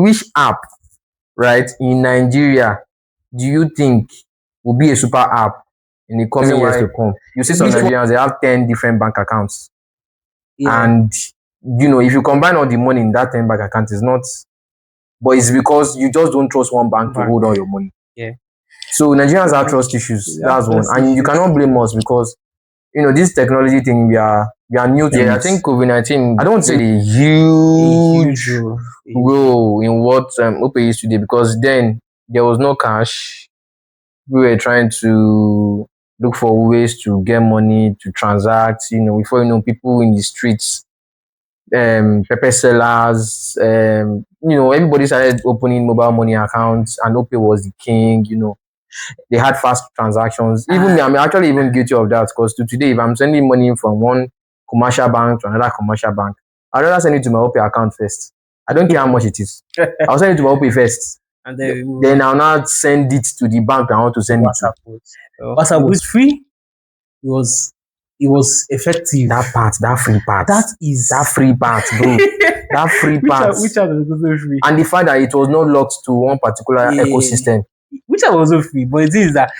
Which app, right, in Nigeria do you think will be a super app in the coming years to come? You see some Nigerians, they have 10 different bank accounts. Yeah. And, if you combine all the money in that 10 bank account, it's not, but it's because you just don't trust one bank to hold all your money. Yeah. So Nigerians have trust issues. That's one. And you cannot blame us because, this technology thing, we are new to it. I think COVID-19, I don't say a huge role in what OPay is today, because then there was no cash. We were trying to look for ways to get money, to transact, before people in the streets, pepper sellers, everybody started opening mobile money accounts, and OPay was the king. They had fast transactions. Even me, I'm actually even guilty of that, because to today, if I'm sending money from one commercial bank to another commercial bank, I'd rather send it to my OPay account first. I don't care how much it is. I'll send it to my OPay first. And then I'll not send it to the bank I want to send it to. WhatsApp was free. It was effective. That free part. That free part, bro. That free part. Which was also free. And the fact that it was not locked to one particular ecosystem. Which was also free, but it is that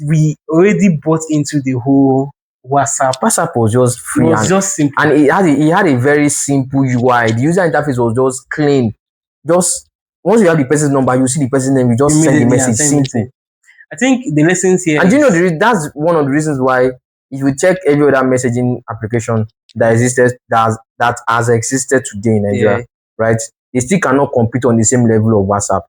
we already bought into the whole WhatsApp. WhatsApp was just free. It was just simple. And it had a very simple UI. The user interface was just clean. Just once you have the person's number, you see the person's name, you just send the message. Simple. I think the lessons here. And that's one of the reasons why, if you check every other messaging application that has existed today in Nigeria, right? They still cannot compete on the same level of WhatsApp.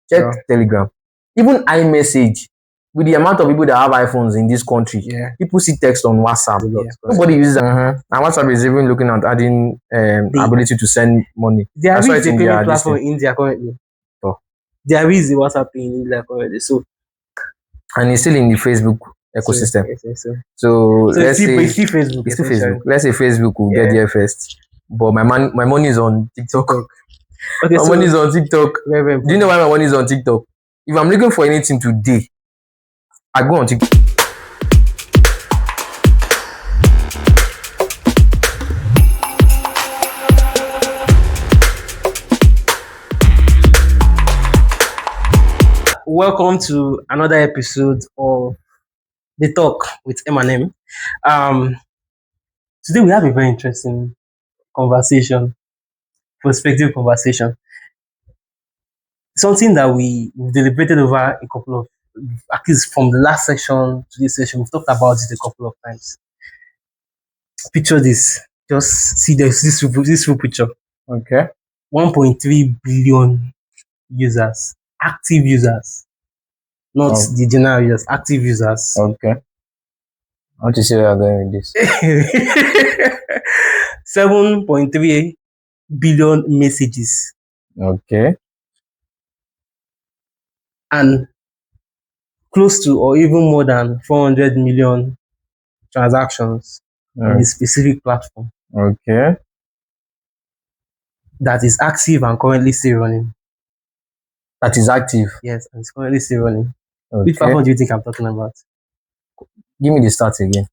Check Telegram. Even iMessage, with the amount of people that have iPhones in this country, people see text on WhatsApp. Nobody uses it. And WhatsApp is even looking at adding ability to send money. There is a payment platform in India currently. There is a WhatsApp in India currently. And it's still in the Facebook ecosystem. So let's say Facebook. It's still Facebook. Let's say Facebook will get there first. But my money is on TikTok. Okay, my money is on TikTok. Do you know why my money is on TikTok? If I'm looking for anything today, I go on TikTok. Welcome to another episode of The Talk with M&M. Today we have a very interesting perspective conversation. Something that we deliberated over a couple of, at least from the last session to this session, we've talked about it a couple of times. Picture this. Just see this full picture. Okay. 1.3 billion users, active users, not the general users, active users. Okay. I want to see where you're going with this. 7.3 billion messages. Okay. And close to or even more than 400 million transactions on a specific platform. Okay. That is active and currently still running. That is active? Yes, and it's currently still running. Okay. Which platform do you think I'm talking about? Give me the stats again.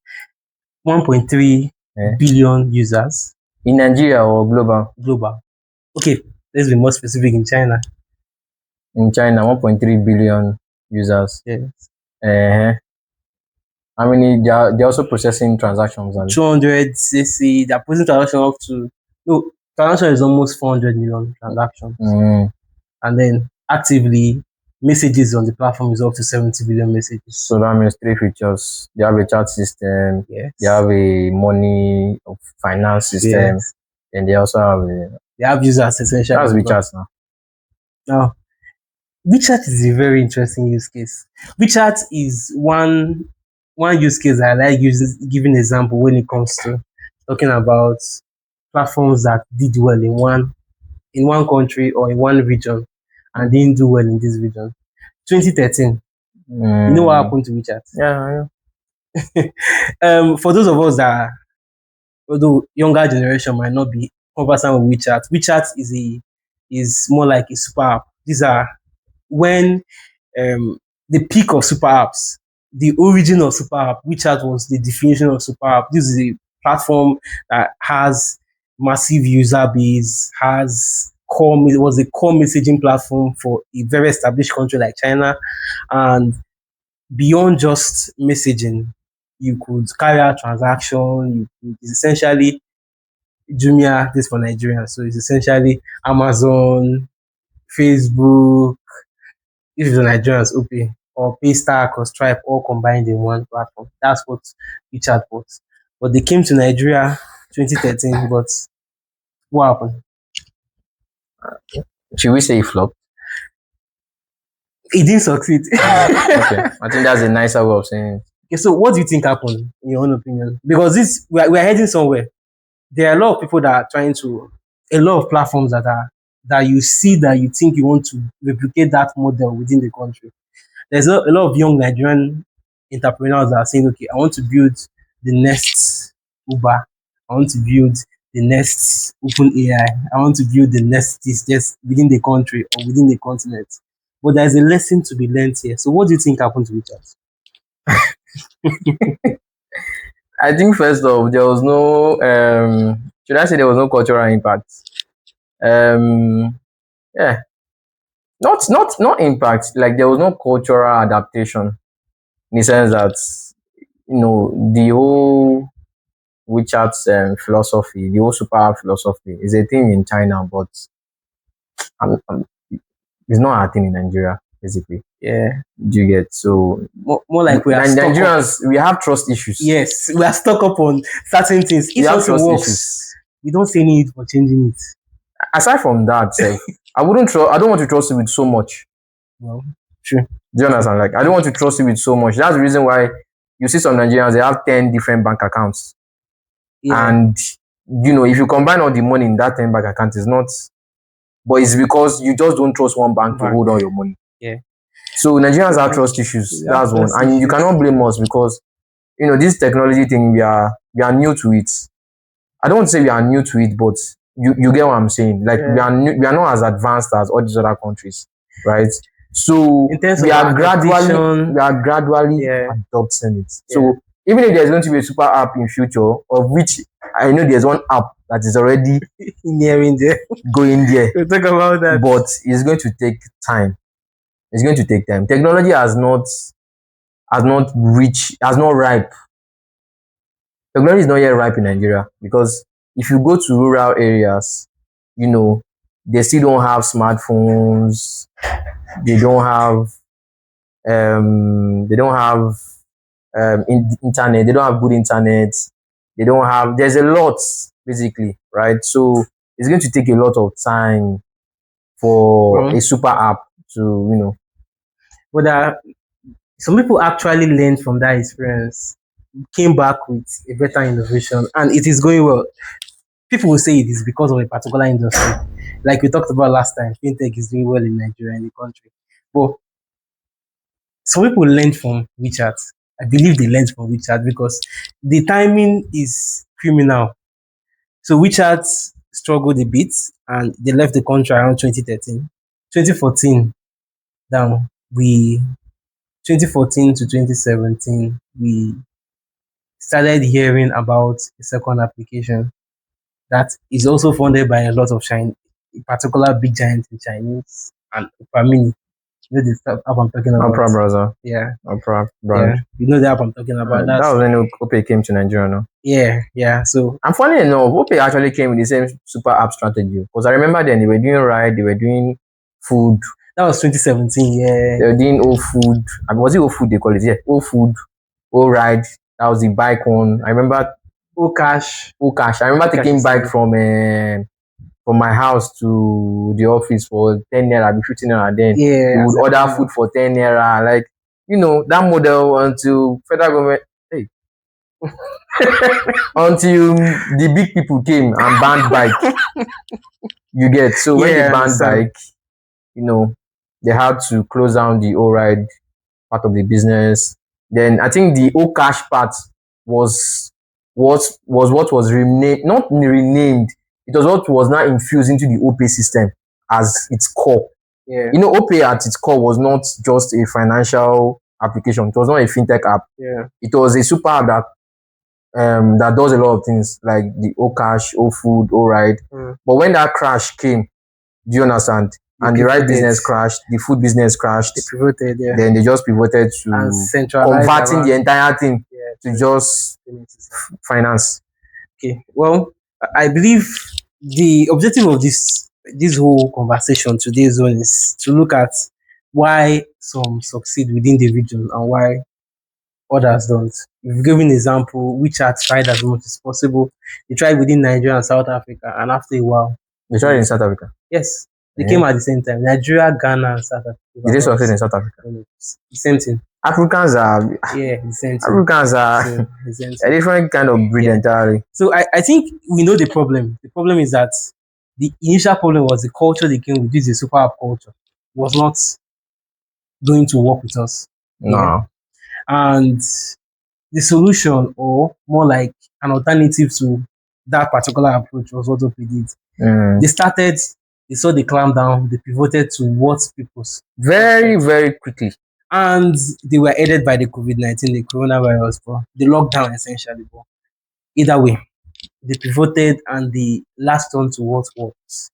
1.3 billion users. In Nigeria or global? Global. Okay, let's be more specific. In China. In China, 1.3 billion users. Yes. How many? They're also processing transactions. 200 CC. They're processing transactions up to. No, transaction is almost 400 million transactions. And then actively, messages on the platform is up to 70 billion messages. So that means 3 features. They have a chat system. Yes. They have a money finance system. Yes. And they also have They have users essentially. That's WeChat now. Now, WeChat is a very interesting use case. WeChat is one use case I like giving example when it comes to talking about platforms that did well in one country or in one region and didn't do well in this region. 2013. You know what happened to WeChat? Yeah, I know. For those of us that, although younger generation might not be conversant with WeChat is more like a super app. These are when the peak of super apps, the origin of super app. WeChat was the definition of super app. This is a platform that has massive user base, has was a core messaging platform for a very established country like China. And beyond just messaging, you could carry out transaction. It's essentially Jumia, this for Nigerians. So it's essentially Amazon, Facebook, if it's Nigerians, OPay, or Paystack or Stripe, all combined in one platform. That's what WeChat was. But they came to Nigeria 2013, but what happened? Should we say it flopped? It didn't succeed. Okay, I think that's a nicer way of saying it. Okay, so what do you think happened, in your own opinion? Because we're heading somewhere. There are a lot of people that are trying to, a lot of platforms that you see that you think you want to replicate that model within the country. There's a lot of young Nigerian entrepreneurs that are saying, okay, I want to build the next Uber. I want to build the next Open AI. I want to build the next this just within the country or within the continent. But there's a lesson to be learned here. So what do you think happened to WeChat? I think first off, there was no should I say there was no cultural impact? Yeah. Not impact, like there was no cultural adaptation in the sense that the whole WeChat's philosophy, the whole super app philosophy is a thing in China, but it's not a thing in Nigeria, basically. Yeah. Do you get? So more like we are Nigerians, we have trust issues. Yes, we are stuck up on certain things. We If have something trust works, issues. we don't see any need for changing it. Aside from that, I don't want to trust you with so much. Well, true. Do you understand? Like, I don't want to trust you with so much. That's the reason why you see some Nigerians, they have 10 different bank accounts. Yeah. And, if you combine all the money in that 10 bank account, it's not, but it's because you just don't trust one bank to hold all your money. Yeah. So Nigerians have trust issues. That's one. And you cannot blame us because, this technology thing, we are new to it. I don't want to say we are new to it, but you get what I'm saying. Like, we are not as advanced as all these other countries, right? So we are gradually adopting it. So even if there's going to be a super app in future, of which I know there's one app that is already nearing there, going there. We'll talk about that. But it's going to take time. It's going to take time. Technology has not ripe. Technology is not yet ripe in Nigeria because if you go to rural areas, they still don't have smartphones. They don't have internet. They don't have good internet. There's a lot basically, right? So it's going to take a lot of time for a super app to, But some people actually learned from that experience, came back with a better innovation, and it is going well. People will say it is because of a particular industry. Like we talked about last time, fintech is doing well in Nigeria, in the country. But some people learned from WeChat. I believe they learned from WeChat because the timing is criminal. So WeChat struggled a bit and they left the country around 2013. 2014, down, 2014 to 2017, we started hearing about a second application that is also funded by a lot of Chinese, a particular big giant in Chinese and Opera. You know the app I'm talking about? Opera browser. Yeah. Opera brand. Yeah. You know the app I'm talking about. That was when OPay came to Nigeria, no? Yeah. So, and funny enough, OPay actually came with the same super app strategy. Because I remember then they were doing ride, they were doing food. That was 2017, yeah. They were doing all food. Was it all food they call it? Yeah, all food, all ride. That was the bike one. I remember. All cash. I remember taking bike from my house to the office for 10 naira, be 15 naira then. Yeah. You would order food for 10 naira. Like, that model until federal government, until the big people came and banned bike. You get. So when they banned bike, they had to close down the all ride part of the business. Then I think the all cash part was what was renamed, not renamed. It was what was now infused into the OPay system as its core. Yeah. OPay at its core was not just a financial application. It was not a fintech app. Yeah. It was a super app that does a lot of things like the O cash, O food, O ride. But when that crash came, Do you understand? They And the rice business pivoted. crashed, the food business crashed. They pivoted, yeah. Then they just pivoted And to centralized converting the around, entire thing yeah, to just payment system. finance. Okay. Well, I believe the objective of this whole conversation today zone is to look at why some succeed within the region and why others don't. You've given an example, WeChat tried as much as possible. They tried within Nigeria and South Africa, and after a while, They tried in South Africa. yes, they Yeah. came at the same time. Nigeria, Ghana, and South Africa. Did they succeed in South Africa? The same thing. Africans are Yeah, the same thing. Africans are So, the same a thing. different kind of breed Yeah. entirely. So I think we know the problem. The problem is that the initial problem was the culture they came with. This is a super app culture. Was not going to work with us. No. Yeah. And the solution, or more like an alternative to that particular approach, was what OPay did. Mm. They saw the clamp down, they pivoted to what people's. Very, very quickly. And they were aided by the COVID-19, the coronavirus, but the lockdown essentially. But either way, they pivoted and they latched on to what works.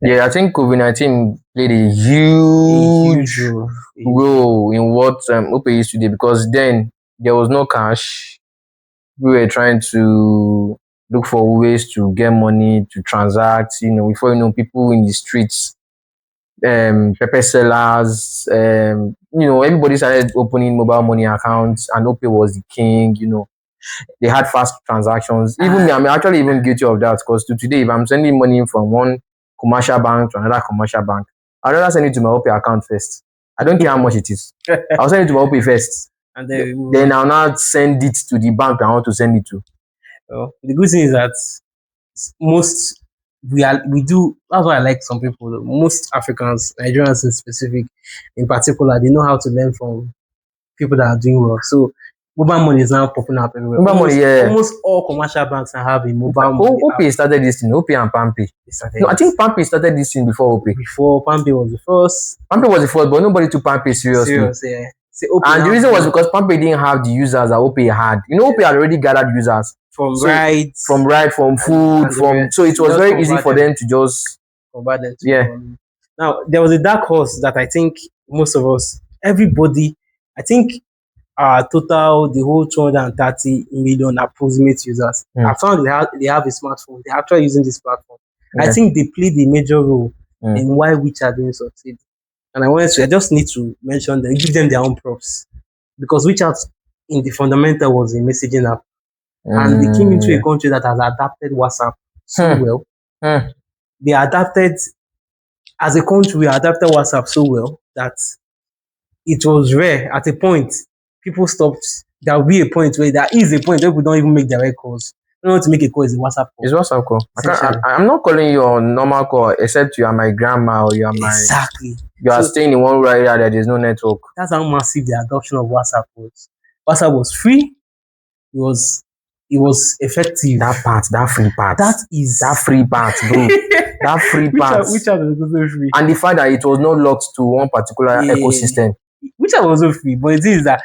Yeah, I think COVID-19 played a A huge role. role in what OPay is today, because then there was no cash. We were trying to look for ways to get money, to transact. Before people in the streets, pepper sellers, everybody started opening mobile money accounts, and OPay was the king. They had fast transactions. Even me, I'm actually even guilty of that, because today, if I'm sending money from one commercial bank to another commercial bank, I'd rather send it to my OPay account first. I don't care how much it is. I'll send it to my OPay first. And Then I'll not send it to the bank I want to send it to. The good thing is that most we do. That's why I like some people. Most Africans, Nigerians in specific, in particular, they know how to learn from people that are doing well. So mobile money is now popping up everywhere. Mobile money, yeah. Almost all commercial banks now have a mobile money. OPay started this thing. OPay and PamPay. No, I think PamPay started this thing before OPay. Before PamPay was the first. PamPay was the first, but nobody took PamPay seriously. Serious, yeah. And the reason was because PamPay didn't have the users that OPay had. OPay had already gathered users from rides, from food, so it was very easy for them to just convert them to Now there was a dark horse that I think most of us, everybody, I think total the whole 230 million approximate users. I found they have a smartphone. They're actually using this platform. I think they played a major role in why WeChat didn't succeed. And I just need to mention them, give them their own props, because WeChat in the fundamental was a messaging app, and they came into a country that has adapted WhatsApp so well. They adapted, as a country, we adapted WhatsApp so well that it was rare. At a point, people stopped. There will be a point where there is a point where people don't even make direct calls. You know, to make a call is a WhatsApp call. It's WhatsApp call. I'm not calling you on normal call, except you are my grandma or you are my. Exactly. You are staying in one rural area that there's no network. That's how massive the adoption of WhatsApp was. WhatsApp was free. It was effective. That free part. That free part, bro. That free part. WeChat was also free. And the fact that it was not locked to one particular ecosystem. WeChat was also free, but the thing is that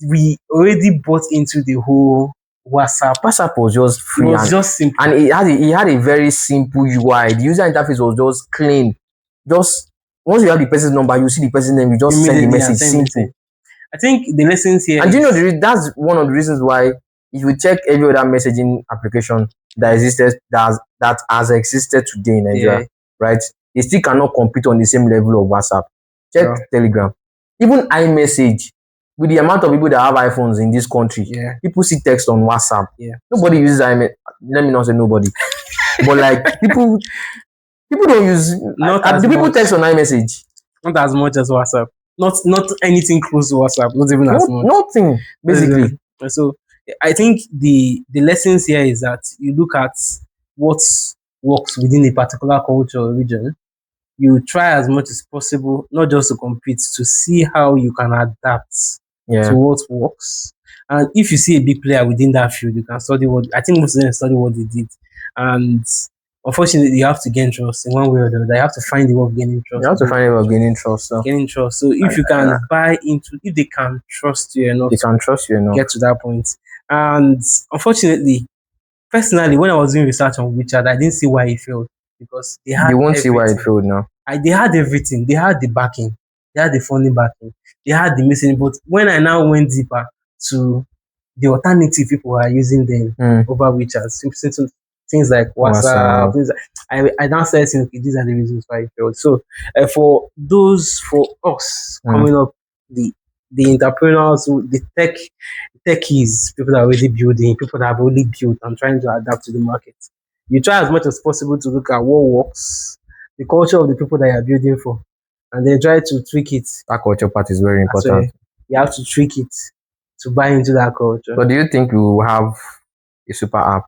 we already bought into the whole WhatsApp. WhatsApp was just free. It was just simple. And it had a very simple UI. The user interface was just clean. Just once you have the person's number, you see the person's name, you just send the message. Simple. I think the lessons here. And do you know that's one of the reasons why, if you check every other messaging application that existed that has existed today in Nigeria, right? They still cannot compete on the same level of WhatsApp. Check Telegram. Even iMessage, with the amount of people that have iPhones in this country, people see text on WhatsApp. Nobody uses iMessage. Let me not say nobody. But like people don't use. Do people text on iMessage? Not as much as WhatsApp. Not anything close to WhatsApp. Not even as much. Nothing, basically. So I think the lessons here is that you look at what works within a particular culture or region. You try as much as possible, not just to compete, to see how you can adapt to what works. And if you see a big player within that field, you can study what. I think most of them study what they did. And unfortunately, you have to gain trust in one way or the other. You have to find the way of gaining trust. You have to find the way of gaining trust. So if you can buy into, if they can trust you enough, get to that point. And unfortunately, personally, when I was doing research on WeChat, I didn't see why it failed. because they had You won't see why it everything. failed now. They had everything. They had the backing. They had the funding backing. They had the messaging. But when I now went deeper to the alternative people are using them over WeChat, things like WhatsApp, things like, I now started saying, okay, these are the reasons why it failed. So for us coming up, the entrepreneurs, the techies, people that are already building, people that have already built and trying to adapt to the market. You try as much as possible to look at what works, the culture of the people that you're building for, and then try to tweak it. That culture part is very important. You have to tweak it to buy into that culture. But do you think we will have a super app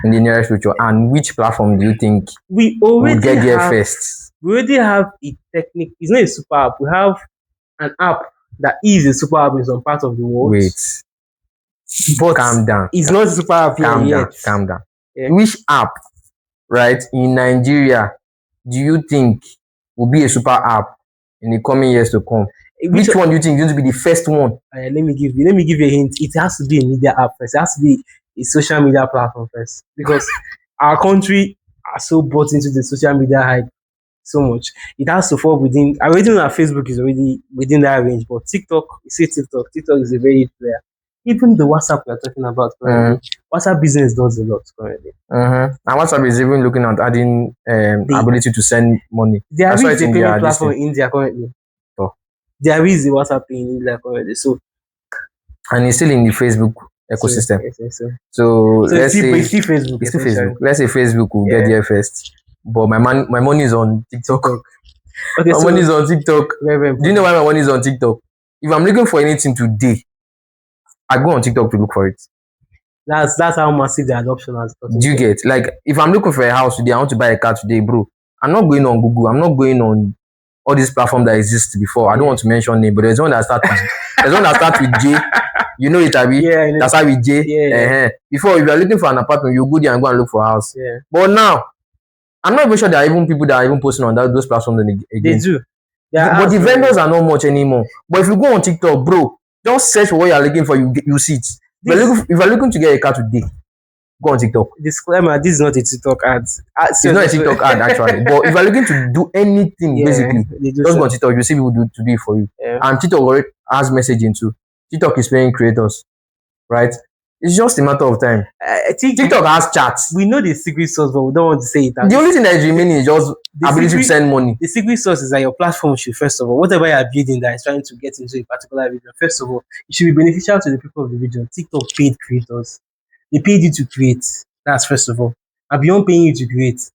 in the nearest future? And which platform do you think we already will get there first? We already have a technique. It's not a super app. We have an app that is a super app in some part of the world. Wait. But calm down. It's not a super app yet. Calm down. Yeah. Which app, right, in Nigeria do you think will be a super app in the coming years to come? Which one do you think is going to be the first one? Let me give you a hint. It has to be a media app first. It has to be a social media platform first, because our country are so bought into the social media hype so much. It has to fall within. I already know that Facebook is already within that range, but TikTok, you see TikTok is a very huge player. Even the WhatsApp we're talking about currently, WhatsApp business does a lot currently. And WhatsApp is even looking at adding ability to send money. There is a payment platform in India currently. There is a WhatsApp in India currently. So, and it's still in the Facebook ecosystem. So let's say it's still Facebook. It's still Facebook. Let's say Facebook will get there first. But my money is on TikTok. Okay, my money is on TikTok. Do you know why my money is on TikTok? If I'm looking for anything today, I go on TikTok to look for it. That's how massive the adoption has gotten. Do you get? Like, if I'm looking for a house today, I want to buy a car today, bro. I'm not going on Google. I'm not going on all these platforms that exist before. I don't want to mention name, but there's one that starts with J. You know it, Abi? Yeah, that's how with J. Yeah. Before, if you're looking for an apartment, you go there and go and look for a house. Yeah. But now, I'm not even sure there are even people that are even posting on those platforms again. They do. But the vendors are not much anymore. But if you go on TikTok, bro, just search for what you're looking for, you see it. If you're looking to get a car today, go on TikTok. Disclaimer, this is not a TikTok ad. It's not a TikTok ad, actually. But if you're looking to do anything, basically, just go on TikTok. You see people to do it for you. Yeah. And TikTok already has messaging too. TikTok is paying creators, right? It's just a matter of time. I think TikTok has chats. We know the secret source, but we don't want to say it. The only thing that is remaining is just the ability to send money. The secret source is that your platform should, first of all, whatever you are building that is trying to get into a particular region, first of all, it should be beneficial to the people of the region. TikTok paid creators. They paid you to create. That's first of all. And beyond paying you to create,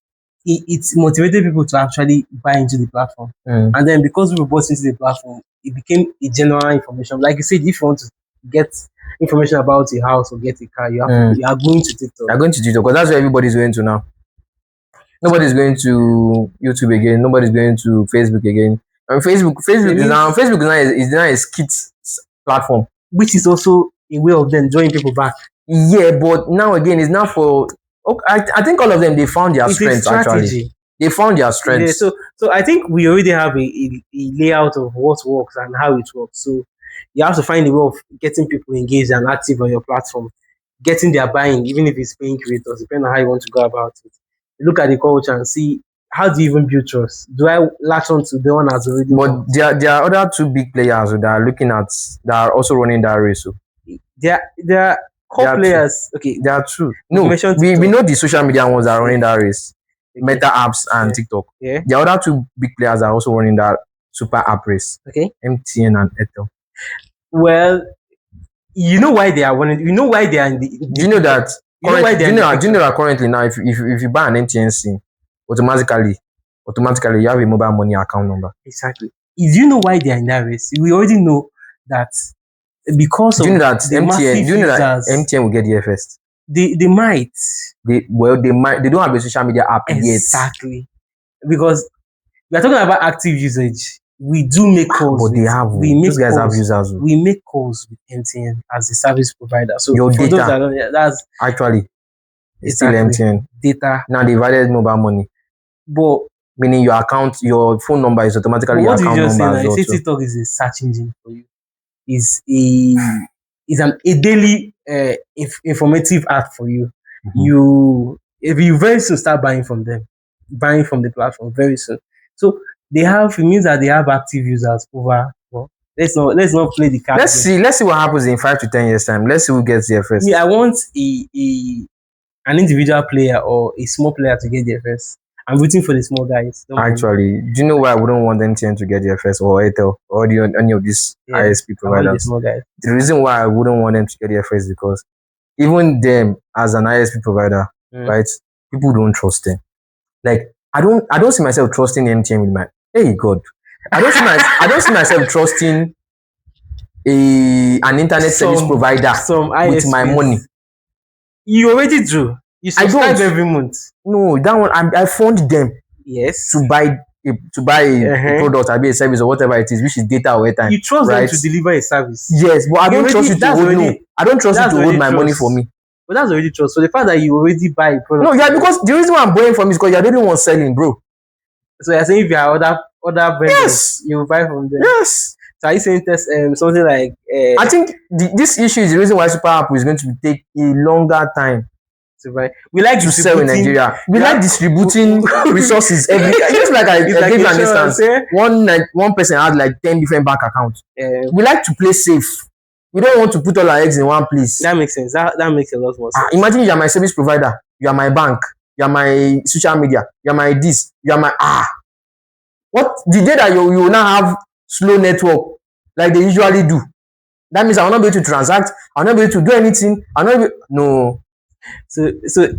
it motivated people to actually buy into the platform. And then because we bought into the platform, it became a general information. Like you said, if you want to get information about a house or get a car, you are going to TikTok. You're going to TikTok because that's where everybody's going to now. Nobody's going to YouTube again. Nobody's going to Facebook again. And Facebook is now a skit platform, which is also a way of them drawing people back. Yeah, but now again, it's not for. Okay, I think all of them, they found their strengths actually. They found their strengths. Yeah, so I think we already have a layout of what works and how it works. So you have to find a way of getting people engaged and active on your platform, getting their buying, even if it's paying creators, depending on how you want to go about it. Look at the culture and see, how do you even build trust? Do I latch on to the one that's already? But there are other two big players that are looking at that are also running that race. So there are core players. Okay, there are two. No, we know the social media ones that are running that race. Okay. Meta apps and TikTok. Yeah. The other two big players are also running that super app race. Okay. MTN and Airtel. Well, you know why they are running. You know why they are in the. Do you know that? Do you know that currently now, if you buy an MTN SIM, automatically you have a mobile money account number. Exactly. If you know why they are in that race, we already know that because do you know that MTN will get there first. They might. They might. They don't have a social media app yet. Exactly. Because we are talking about active usage. We do make calls. But they have. Those guys have users. We make calls with MTN as a service provider. So your for data, those that don't, that's actually it's still MTN. Data. Now they divided mobile money. But meaning your account, your phone number is automatically your account number. What did you just say? TikTok is a search engine for you. Is a daily informative app for you. If you very soon start buying from them. buying from the platform very soon. So it means that they have active users over. Well, let's not play the card game. Let's see what happens in 5 to 10 years time. Let's see who gets there first. Me, I want an individual player or a small player to get there first. I'm waiting for the small guys. Actually, do you know why I wouldn't want MTN to get there first, or Airtel, or any of these ISP providers? The small guys. The reason why I wouldn't want them to get there first is because even them as an ISP provider, right? People don't trust them. Like I don't see myself trusting MTN with my God. I don't see myself trusting an internet service provider with my money. You already do. You subscribe every month. No, that one I fund them. Yes. To buy a product, a service, or whatever it is, which is data or airtime. You trust them to deliver a service. Yes, but I don't trust you to hold. No, I don't trust you to hold my money for me. But that's already trust. So the fact that you already buy a product. No, yeah, because the reason why I'm buying from is because you're the only one selling, bro. So you're saying if you are other vendors, you will buy from them. Yes. So are you saying something like? I think this issue is the reason why Super App is going to take a longer time to buy. We like to sell in Nigeria. We like distributing resources every. Just like I gave an instance. One person had like 10 different bank accounts. We like to play safe. We don't want to put all our eggs in one place. That makes sense. That makes a lot more sense. Imagine you are my service provider. You are my bank. You are my social media. You are my this. You are my What the day that you will now have slow network like they usually do? That means I will not be able to transact. I will not be able to do anything. No. So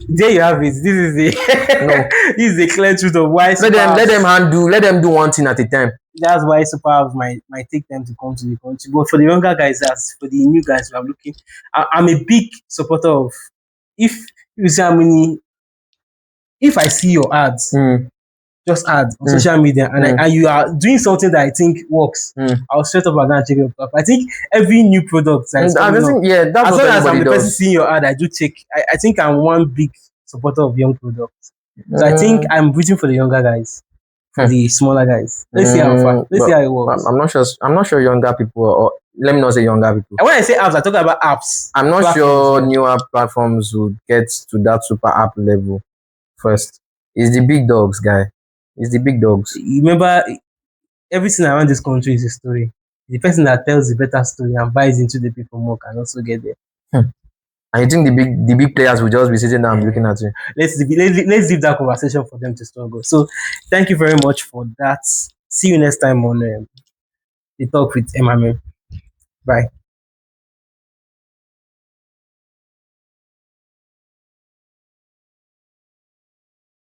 there you have it. This is this is the clear truth of why. Let them do one thing at a time. That's why Super Apps might take time to come to the country. But for the younger guys, as for the new guys who are looking, I'm a big supporter of if you see how many. If I see your ads, just ads on social media, and you are doing something that I think works, I'll straight up and check it up. I think every new product that is coming up, that's as long as I'm the person does. seeing your ad, I do check. I think I'm one big supporter of young products. So I think I'm waiting for the younger guys, for the smaller guys. Let's see how far. Let's see how it works. I'm not sure younger people, or let me not say younger people. And when I say apps, I talk about apps. I'm not sure newer platforms will get to that super app level first. It's the big dogs, guy. It's the big dogs. You remember, everything around this country is a story. The person that tells the better story and buys into the people more can also get there. And you think the big players will just be sitting down looking at you? Let's leave that conversation for them to struggle. So thank you very much for that. See you next time on The Talk with M&M. Bye.